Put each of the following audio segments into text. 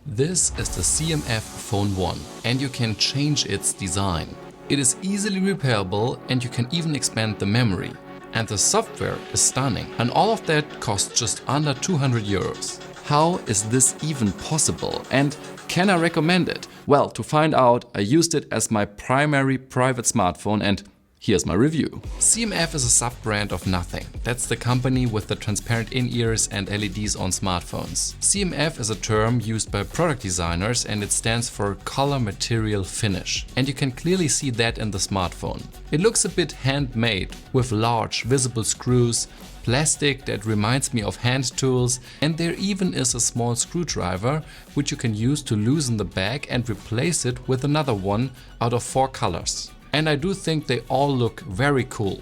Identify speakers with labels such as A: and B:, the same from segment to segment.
A: This is the CMF Phone 1 and you can change its design. It is easily repairable and you can even expand the memory. And the software is stunning. And all of that costs just under 200 euros. How is this even possible? And can I recommend it? Well, to find out, I used it as my primary private smartphone and here's my review. CMF is a sub-brand of Nothing. That's the company with the transparent in-ears and LEDs on smartphones. CMF is a term used by product designers and it stands for Color Material Finish. And you can clearly see that in the smartphone. It looks a bit handmade with large visible screws, plastic that reminds me of hand tools, and there even is a small screwdriver which you can use to loosen the back and replace it with another one out of 4 colors. And I do think they all look very cool.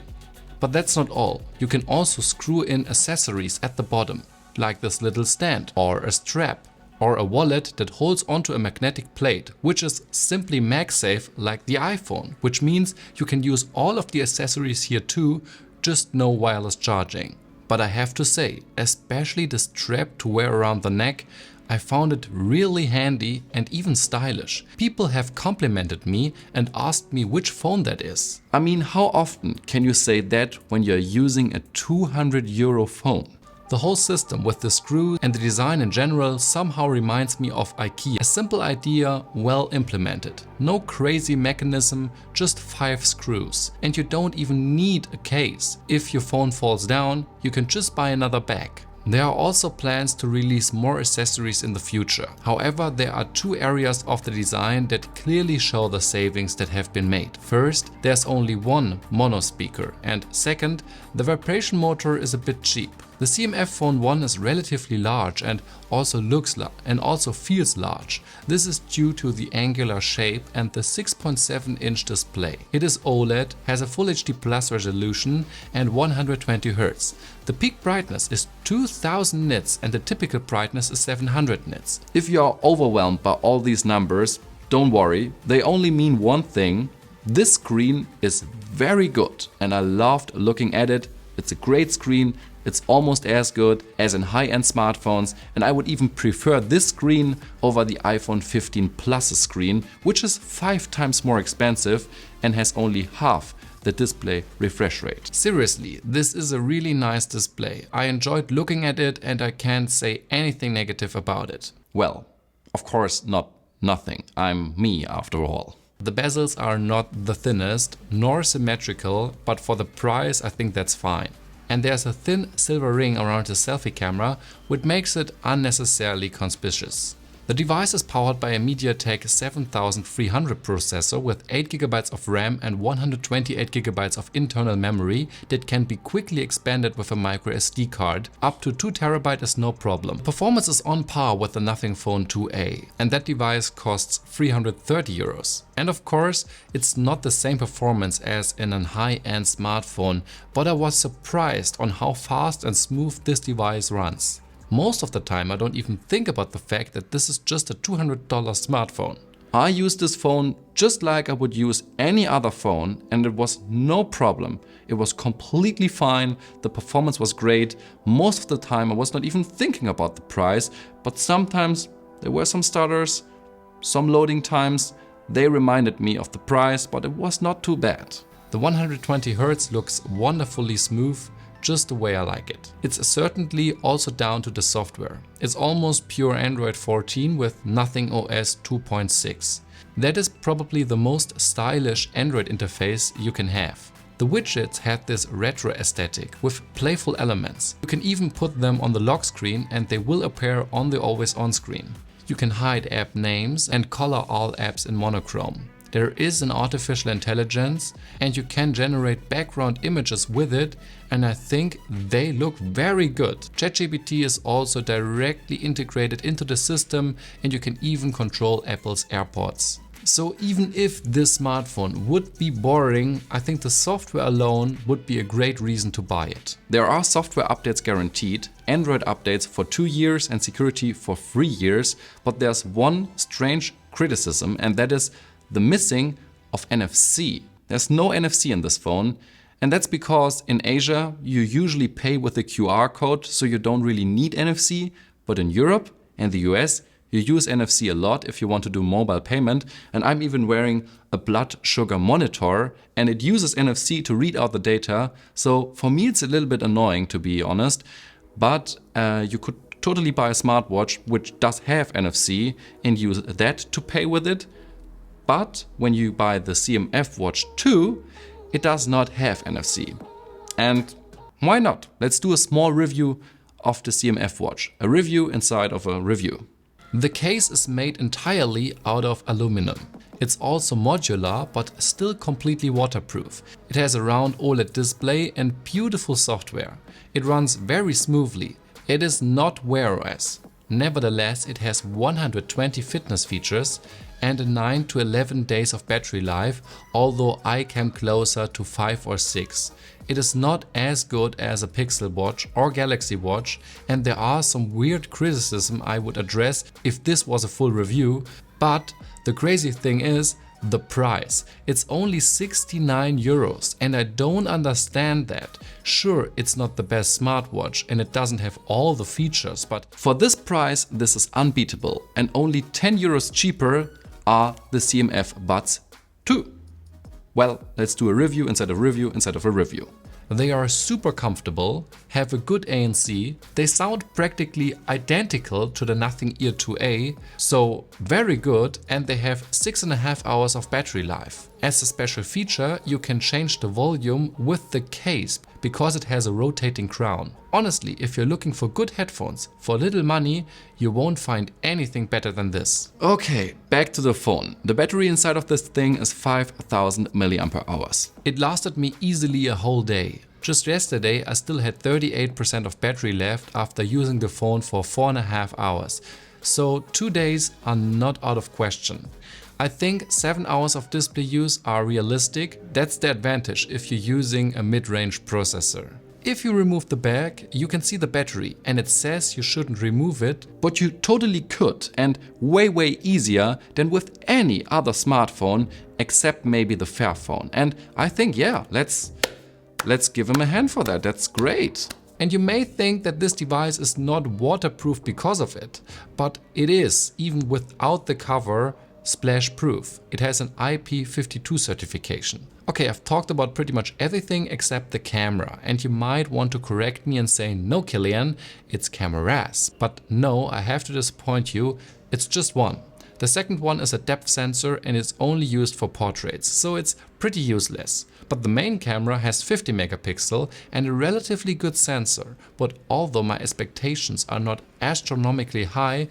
A: But that's not all. You can also screw in accessories at the bottom, like this little stand or a strap or a wallet that holds onto a magnetic plate, which is simply MagSafe like the iPhone, which means you can use all of the accessories here too, just no wireless charging. But I have to say, especially the strap to wear around the neck, I found it really handy and even stylish. People have complimented me and asked me which phone that is. I mean, how often can you say that when you're using a 200 euro phone? The whole system with the screws and the design in general somehow reminds me of IKEA. A simple idea, well implemented. No crazy mechanism, just 5 screws. And you don't even need a case. If your phone falls down, you can just buy another bag. There are also plans to release more accessories in the future. However, there are 2 areas of the design that clearly show the savings that have been made. First, there's only one mono speaker, and second, the vibration motor is a bit cheap. The CMF Phone 1 is relatively large and also looks and also feels large. This is due to the angular shape and the 6.7-inch display. It is OLED, has a Full HD Plus resolution and 120 Hz. The peak brightness is 2000 nits and the typical brightness is 700 nits. If you are overwhelmed by all these numbers, don't worry, they only mean one thing. This screen is very good and I loved looking at it. It's a great screen. It's almost as good as in high-end smartphones, and I would even prefer this screen over the iPhone 15 Plus screen, which is 5 times more expensive and has only half the display refresh rate. Seriously, this is a really nice display. I enjoyed looking at it and I can't say anything negative about it. Well, of course not nothing. I'm me after all. The bezels are not the thinnest nor symmetrical, but for the price I think that's fine. And there's a thin silver ring around the selfie camera, which makes it unnecessarily conspicuous. The device is powered by a MediaTek 7300 processor with 8GB of RAM and 128GB of internal memory that can be quickly expanded with a microSD card. Up to 2TB is no problem. Performance is on par with the Nothing Phone 2A, and that device costs 330 euros. And of course, it's not the same performance as in a high-end smartphone, but I was surprised on how fast and smooth this device runs. Most of the time I don't even think about the fact that this is just a $200 smartphone. I use this phone just like I would use any other phone and it was no problem. It was completely fine, the performance was great. Most of the time I was not even thinking about the price, but sometimes there were some stutters, some loading times. They reminded me of the price, but it was not too bad. The 120 Hz looks wonderfully smooth, just the way I like it. It's certainly also down to the software. It's almost pure Android 14 with Nothing OS 2.6. That is probably the most stylish Android interface you can have. The widgets had this retro aesthetic with playful elements. You can even put them on the lock screen and they will appear on the always on screen. You can hide app names and color all apps in monochrome. There is an artificial intelligence and you can generate background images with it, and I think they look very good. ChatGPT is also directly integrated into the system and you can even control Apple's AirPods. So even if this smartphone would be boring, I think the software alone would be a great reason to buy it. There are software updates guaranteed, Android updates for 2 years and security for 3 years, but there's one strange criticism, and that is the missing of NFC. There's no NFC in this phone, and that's because in Asia you usually pay with a QR code, so you don't really need NFC, but in Europe and the US You use NFC a lot if you want to do mobile payment, and I'm even wearing a blood sugar monitor and it uses NFC to read out the data. So for me it's a little bit annoying, to be honest, but you could totally buy a smartwatch which does have NFC and use that to pay with it. But when you buy the CMF Watch 2, it does not have NFC. And why not? Let's do a small review of the CMF watch. A review inside of a review. The case is made entirely out of aluminum. It's also modular, but still completely waterproof. It has a round OLED display and beautiful software. It runs very smoothly. It is not Wear OS. Nevertheless, it has 120 fitness features and a 9 to 11 days of battery life, although I came closer to 5 or 6. It is not as good as a Pixel Watch or Galaxy Watch, and there are some weird criticism I would address if this was a full review, but the crazy thing is the price. It's only 69 euros and I don't understand that. Sure, it's not the best smartwatch and it doesn't have all the features, but for this price this is unbeatable, and only 10 euros cheaper are the CMF Buds 2. Well, let's do a review inside of a review inside of a review. They are super comfortable, have a good ANC, they sound practically identical to the Nothing Ear 2A, so very good, and they have 6.5 hours of battery life. As a special feature, you can change the volume with the case because it has a rotating crown. Honestly, if you're looking for good headphones for little money, you won't find anything better than this. Okay, back to the phone. The battery inside of this thing is 5000 mAh. It lasted me easily a whole day. Just yesterday I still had 38% of battery left after using the phone for 4.5 hours. So 2 days are not out of question. I think 7 hours of display use are realistic. That's the advantage if you're using a mid-range processor. If you remove the bag, you can see the battery and it says you shouldn't remove it, but you totally could, and way easier than with any other smartphone except maybe the Fairphone. And I think, yeah, let's give him a hand for that. That's great. And you may think that this device is not waterproof because of it, but it is, even without the cover, splash proof. It has an IP52 certification. Okay, I've talked about pretty much everything except the camera, and you might want to correct me and say, no Kilian, it's cameras. But no, I have to disappoint you, it's just one. The second one is a depth sensor and it's only used for portraits, so it's pretty useless. But the main camera has 50 megapixel and a relatively good sensor, but although my expectations are not astronomically high,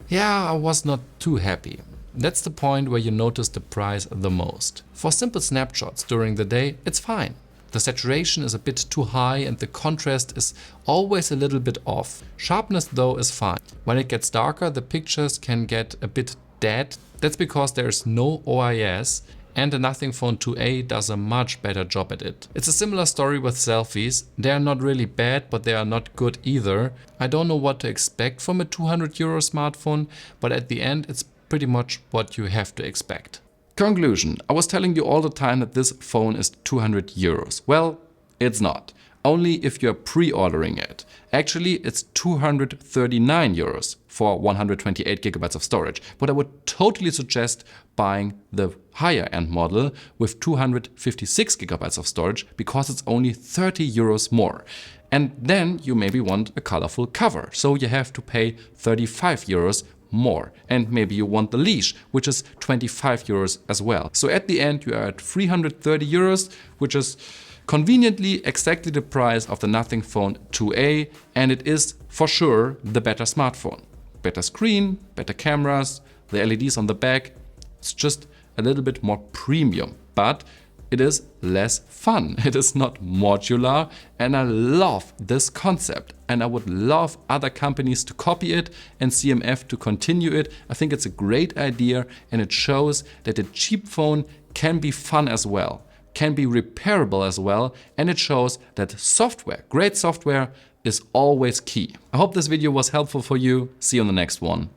A: yeah, I was not too happy. That's the point where you notice the price the most. For simple snapshots during the day, it's fine. The saturation is a bit too high and the contrast is always a little bit off. Sharpness though is fine. When it gets darker, the pictures can get a bit dead. That's because there is no OIS and the Nothing Phone 2A does a much better job at it. It's a similar story with selfies. They are not really bad, but they are not good either. I don't know what to expect from a 200 euro smartphone, but at the end it's pretty much what you have to expect. Conclusion. I was telling you all the time that this phone is 200 euros. Well, it's not. Only if you're pre-ordering it. Actually, it's 239 euros for 128 gigabytes of storage. But I would totally suggest buying the higher end model with 256 gigabytes of storage because it's only 30 euros more. And then you maybe want a colorful cover. So you have to pay 35 euros more, and maybe you want the leash, which is 25 euros as well. So at the end you are at 330 euros, which is conveniently exactly the price of the Nothing Phone 2A, and it is for sure the better smartphone. Better screen, better cameras, the LEDs on the back. It's just a little bit more premium, but it is less fun. It is not modular, and I love this concept. And I would love other companies to copy it and CMF to continue it. I think it's a great idea, and it shows that a cheap phone can be fun as well, can be repairable as well, and it shows that software, great software, is always key. I hope this video was helpful for you. See you on the next one.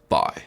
A: Bye.